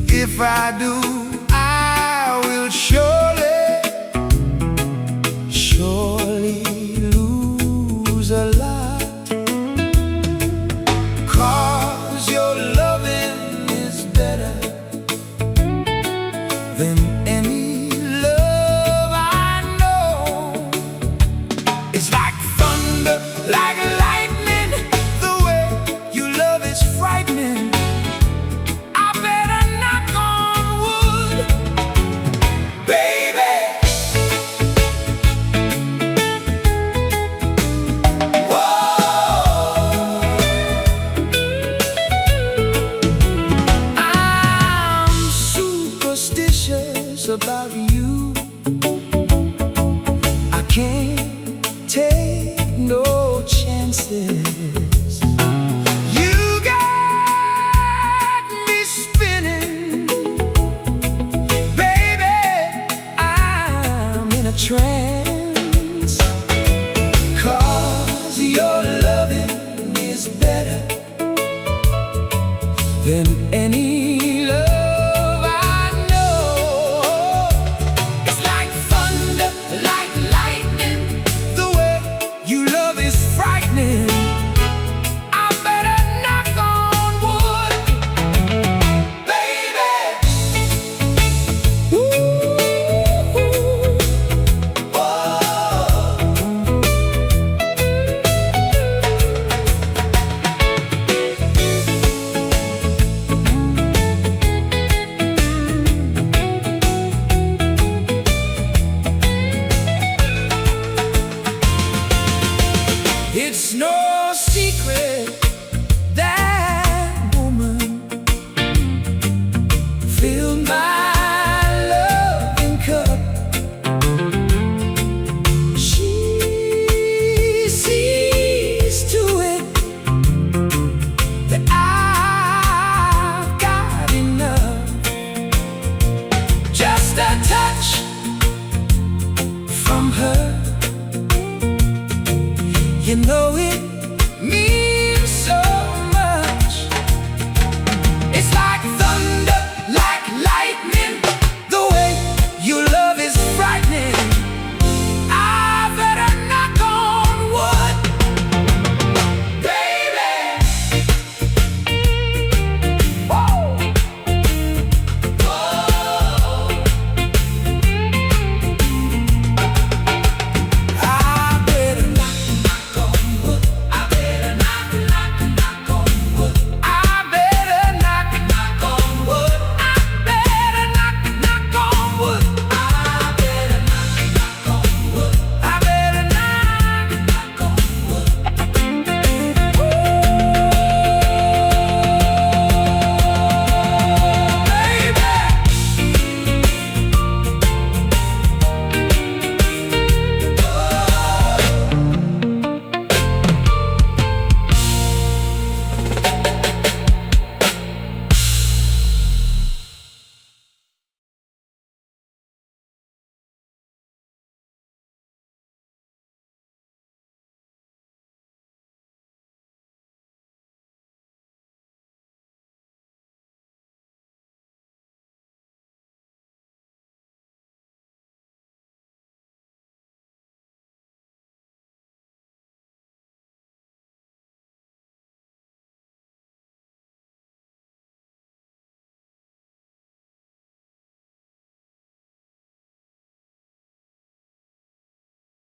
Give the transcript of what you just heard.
if I do, I will surely lose a lot. 'Cause your loving is better than any love I know. It's like thunder, like lightning, the way you love is frightening. I better knock on wood, baby. Whoa, I'm superstitious about you. I can't take no chances. You got me spinning, baby. I'm in a trance. 'Cause your loving is better than any